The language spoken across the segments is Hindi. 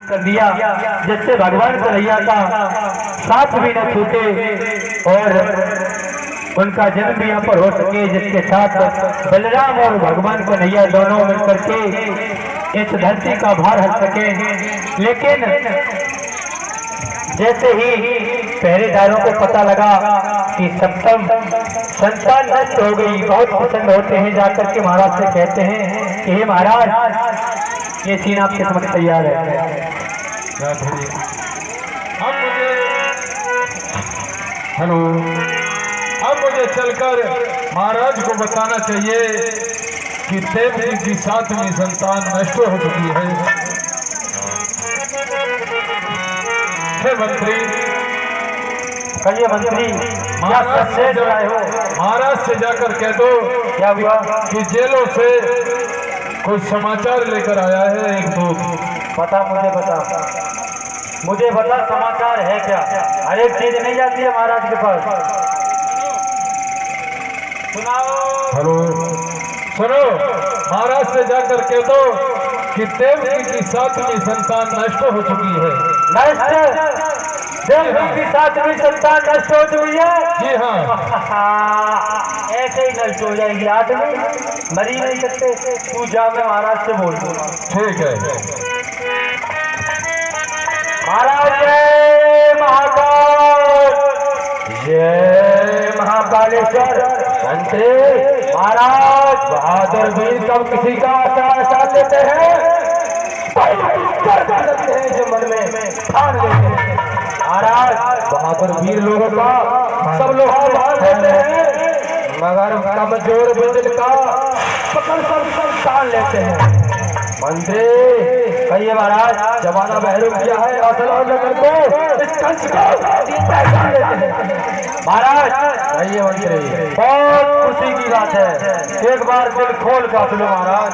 कर दिया, जिससे भगवान कन्हैया का साथ भी न छूटे और उनका जन्म भी यहाँ पर हो सके, जिसके साथ बलराम और भगवान कन्हैया दोनों मिलकर के इस धरती का भार हट सके। लेकिन जैसे ही पहरेदारों को पता लगा कि सप्तम संतान नष्ट हो गई, बहुत प्रसन्न होते हैं, जाकर के महाराज से कहते हैं कि हे महाराज, ये सीन आपके समझ तैयार है। हेलो, अब मुझे चलकर महाराज को बताना चाहिए कि देवकी की 7वीं संतान नष्ट हो चुकी है। हे मंत्री, कहिए मंत्री, महाराज से जाकर कह दो क्या हुआ कि जेलों से कुछ समाचार लेकर आया है एक दूत। पता मुझे बता समाचार है क्या? हर एक चीज नहीं जाती है महाराज के पास। सुनाओ। हेलो, सुनो, महाराज से जाकर कह दो कि देवकी की 7वीं संतान नष्ट हो चुकी है। नष्ट? देवकी की 7वीं संतान नष्ट हो चुकी है? जी हाँ। ऐसे ही नष्ट हो जाएगी, आदमी मरी नहीं सकते। तू जा, मैं महाराज से बोल दूंगा। ठीक है। महाराज जय महाकाल, जय महाकालेश्वर। मंत्री महाराज बहादुर वीर कब किसी का आशा लेते हैं, जो मन में ठान लेते हैं। महाराज बहादुर वीर लोगों का सब लोग लेते हैं, मगर कमजोर बुजुर्ग का पकड़ सब ठान लेते हैं। मंत्री कहिए महाराज, जमाना बहरू किया है, असल और नकल को इस कंस को पहचान लेते हैं। महाराज कहिए मंत्री, बहुत खुशी की बात है, एक बार दिल खोल कर सुनो महाराज।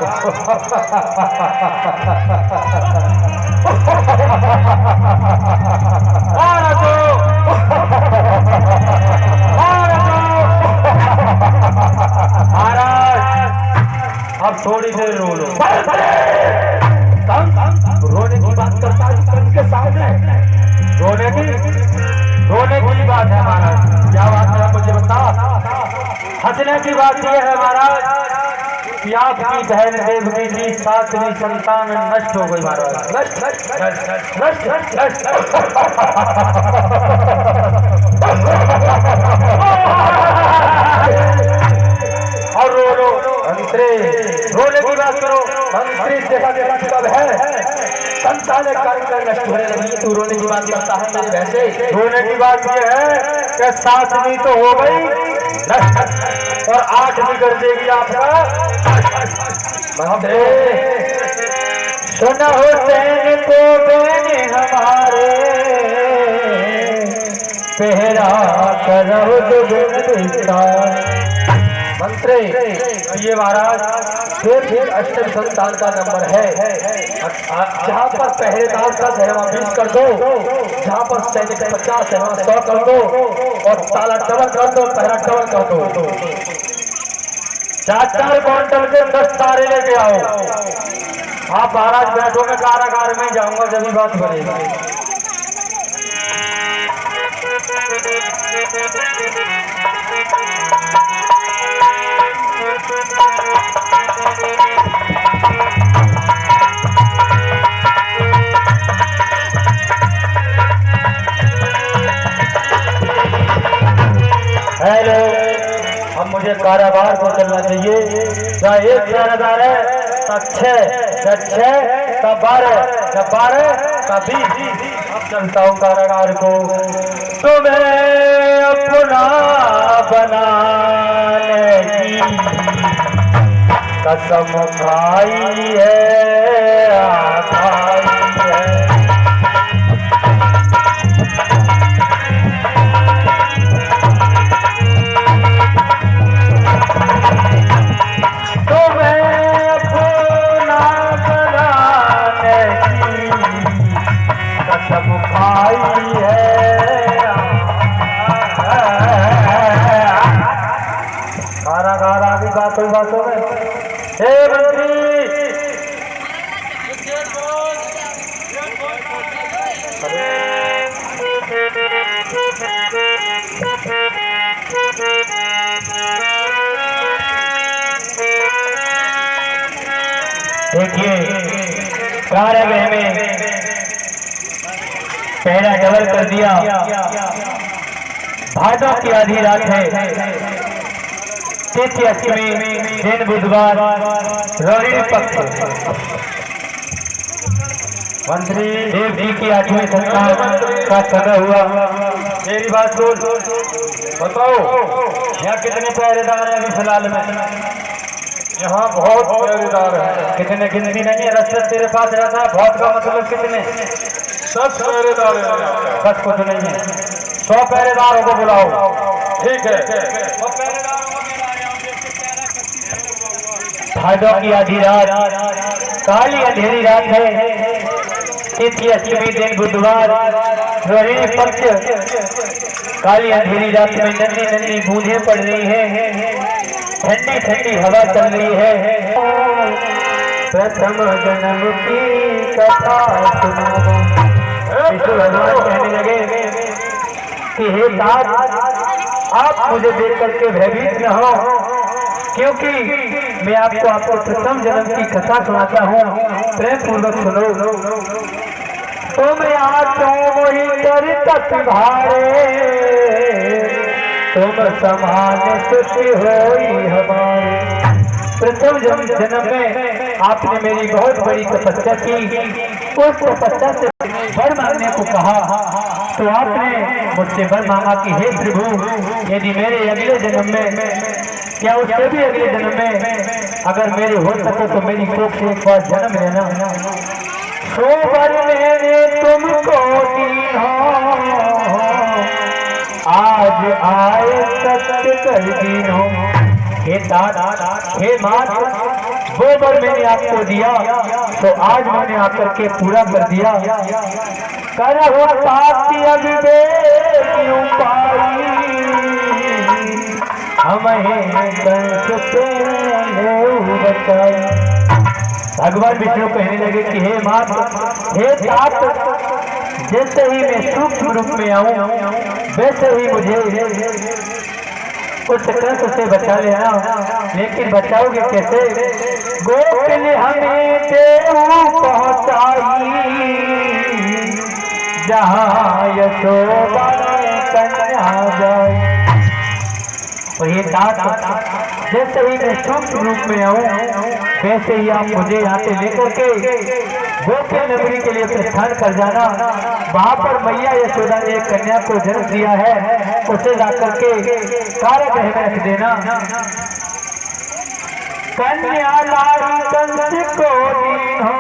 महाराज अब थोड़ी देर रो लो। रोने की बात करता है कंस के सामने? रोने की बात है महाराज। क्या बात है मुझे बता। हंसने की बात यह है महाराज कि आपकी बहन देवकी की 7वीं संतान नष्ट हो गई महाराज। नष्ट। और रो मंत्री, रोने की बात करो। मंत्री देखा कब है संतान नष्ट होने लगी, तू रोने की बात करता है मेरे वैसे? रोने की बात यह है कि 7वीं तो हो गई नष्ट और 8वीं कर देगी आपका। मंत्री सुना हुसैन को बहन हमारे, पहरा करो तो मंत्री ये महाराज फिर अष्टम संतान का नंबर है। जहाँ पर पहरेदार का सहमा 20 कर दो, जहाँ पर सैनिक 50 सहमा 100 कर दो और ताला डबल कर दो, पहरा डबल कर दो। 4 क्विंटल के 10 तारे लेके आओ। आप महाराज बैठो, मैं कारागार में जाऊंगा, जब भी बात बनेगी। हेलो, अब मुझे कारागार को चलना चाहिए। क्या एक पहरेदार है, तब 6 तब 12 तब 20। अब चलता हूँ कारागार को। तुम्हें अपना बनाने की कसम खाई है, बातों में। हे मंत्री कारागृह में पहरा डबल कर दिया। भादों की आधी रात है, तिथि अष्टमी, दिन बुधवार, रोहिणी पक्ष। मंत्री देव जी की 8वीं संतान का समय हुआ। मेरी बात सुन, बताओ यहाँ कितने पहरेदार हैं अभी फिलहाल में? यहाँ बहुत पहरेदार है। कितने गिनती नहीं है, रसद तेरे पास रहता है। बहुत का मतलब कितने? 10 पहरेदार है। 10 कुछ नहीं है, 100 पहरेदारों को बुलाओ। ठीक है। भादों की आधी रात, काली अंधेरी रात है, तिथि अष्टमी, दिन बुधवार, रोहिणी पक्ष। काली अंधेरी रात में नन्ही नन्ही बूंदें पड़ रही है, ठंडी ठंडी हवा चल रही है। प्रथम जन्म की कथा सुनाओ। विष्णु भगवान कहने लगे कि हे तात, आप मुझे देख करके भयभीत न हो, क्योंकि मैं आपको प्रथम जन्म की कथा सुनाता हूँ। प्रेम पूर्वक सुनो। तुम आचो मोहि कर तत् भारे, तुम समान सुखी होई हमारे। प्रथम जन्म में आपने मेरी बहुत बड़ी तपस्या की। उस तपस्या से वर मांगने को कहा, तो आपने मुझसे वर मांगा कि हे प्रभु, यदि मेरे अगले जन्म में या उससे भी अगले जन्म में अगर मेरे हो सके तो मेरी कोख से एक बार जन्म लेना। सो वर मैंने तुमको दी हो, आज आए सत्य कर दीनो। हे तात, हे मात, वो वर मैंने आपको दिया तो आज मैंने आकर के पूरा कर दिया। कर हो पाती अविवेक क्यों पाई, हमें कंस पे बचाई। भगवान विष्णु कहने लगे कि हे मात, हे तात, जैसे ही मैं सूक्ष्म रूप में आऊं वैसे ही मुझे उस कंस से बचा लेना। लेकिन बचाओगे कैसे? गोकुल हमें देव पहुंचाई, जहाँ यशोदा कन्या जाए। और ये तात, जैसे ही मैं सूक्ष्म रूप में आऊं वैसे ही आप मुझे यहाँ से लेकर के गोकुल नगरी के लिए प्रस्थान कर जाना। वहां पर मैया यशोदा ने एक कन्या को जन्म दिया है, उसे जाकर के कारागृह में रख देना। कन्या लाई कंस को दीन हो,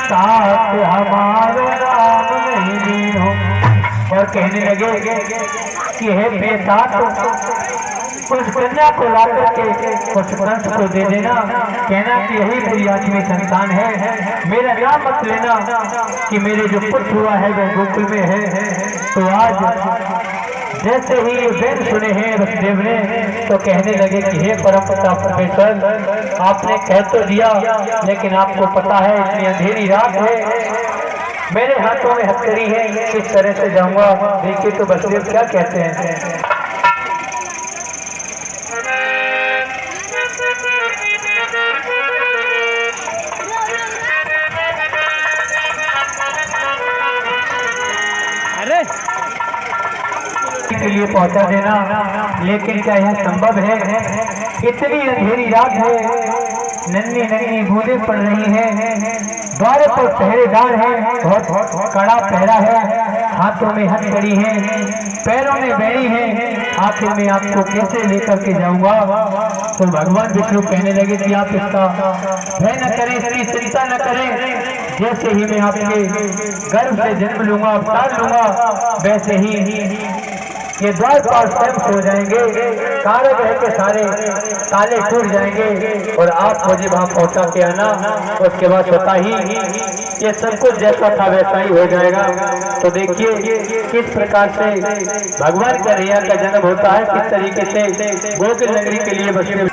साथ हमारो नाम नहीं दीन हो। और कहने लगे कि हे प्रिय तात, उस कन्या को ला करके उस कंस को दे देना, कहना कि यही मेरी 8वीं संतान है। मेरा नाम मत लेना कि मेरे जो पुत्र हुआ है वह गोकुल में है। तो आज जैसे ही वेद सुने हैं वसुदेव ने, तो कहने लगे कि हे परमपिता परमेश्वर, आपने कह तो दिया, लेकिन आपको पता है इतनी अंधेरी रात है, मेरे हाथों में हथकड़ी है, किस तरह से जाऊंगा। देखिए तो वसुदेव क्या कहते हैं। के लिए पहुंचा देना, लेकिन क्या यह संभव है? इतनी अंधेरी रात है, नन्ही नन्ही बूंदें पड़ रही हैं, द्वार पर पहरेदार है, बहुत कड़ा पहरा है, हाथों में हथकड़ी है, पैरों में बेड़ी है, आखिर में आपको कैसे लेकर के जाऊंगा। तो भगवान विष्णु कहने लगे कि आप इसका भय न करें, इसकी चिंता न करें। जैसे ही मैं आपके गर्भ से जन्म लूंगा, अवतार लूंगा, वैसे ही ये द्वारपाल स्वयं हो जाएंगे, कारागृह के सारे ताले टूट जाएंगे और आप मुझे वहां पहुंचा के आना। उसके बाद पता ही ये सब कुछ जैसा था वैसा ही हो जाएगा। तो देखिए किस प्रकार से भगवान कन्हैया का जन्म होता है, किस तरीके से गोकुल नगरी के लिए बसे।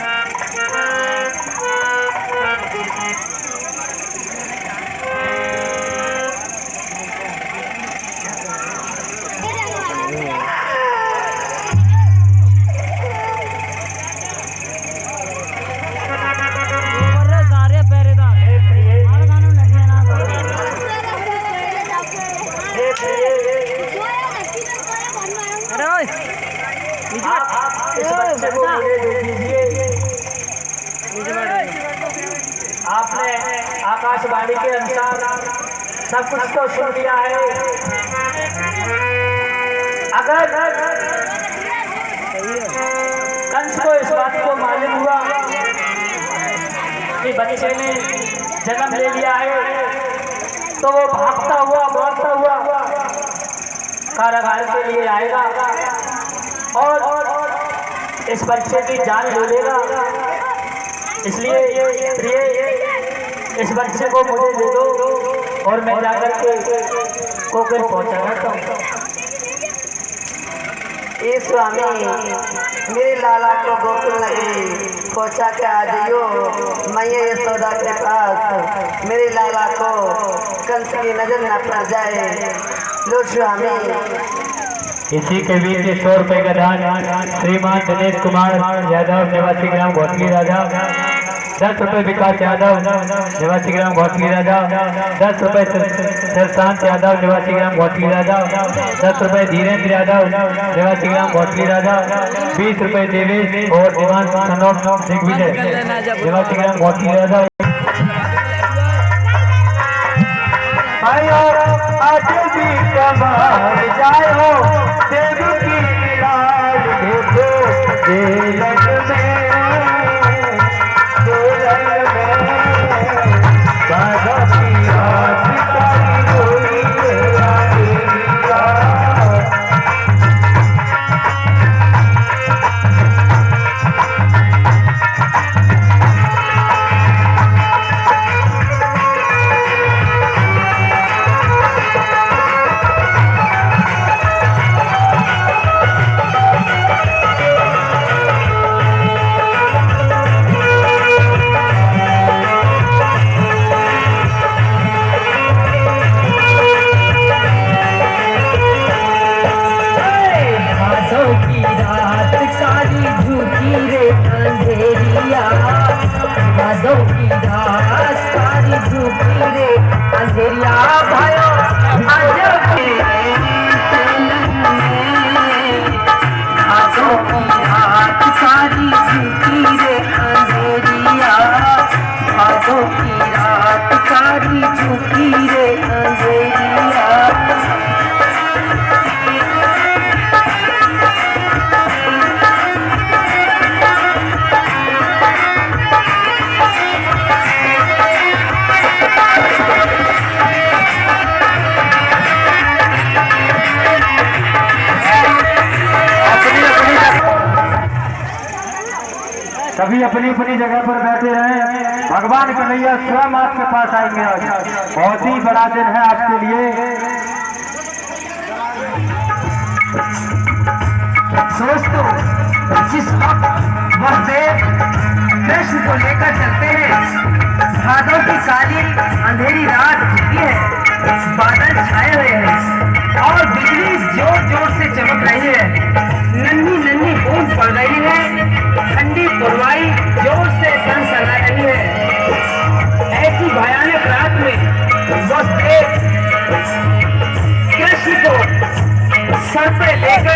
सब कुछ तो सुन लिया है। अगर कंस को इस बात को मालूम हुआ कि बच्चे ने जन्म ले लिया है, तो वो भागता हुआ भागता हुआ कारागार के लिए आएगा और इस बच्चे की जान ले लेगा। इसलिए प्रिय, इस बच्चे को मुझे दे दो और मैं जाकर के कोकिल पहुंचा करता हूँ। ये स्वामी, मेरे लाला को गोकुल नगरी पहुंचा के आ जाइयो। मैया यशोदा के पास मेरे लाला को कंस की नजर न पड़ जाए। लो स्वामी। इसी के बीच 100 रुपए का दान श्रीमान दिनेश कुमार यादव निवासी ग्राम घोटली राजा, 10 रुपए विकास यादव निवासी ग्राम घोटली राजा, 10 रुपए सरशांत यादव निवासी ग्राम घोटली राजा, 10 रुपए धीरेन्द्र यादव निवासी ग्राम घोटली राजा, 20 रुपए देवेश और दीवान सनोट दिग्विजय निवासी ग्राम घोटली राजा। आज भी कमाल जाए हो देवी की लाल देखो ये रंग में बाबा की रात तारी कोई सभी अपनी अपनी जगह पर बैठे रहे। भगवान कन्हैया स्वयं आपके पास आएंगे। आज बहुत ही बड़ा दिन है आपके लिए। दोस्तों, जिस वक्त वसुदेव कृष्ण को लेकर चलते हैं, भादों की काली अंधेरी रात होती है, बादल छाए हुए हैं और बिजली जोर जोर से चमक रही है। नन्ही नन्ही बूंद पड़ रही है, ठंडी पुरवाई जोर से सनसना रही है। ऐसी भयानक रात में वसुदेव कृष्ण को सर पे लेकर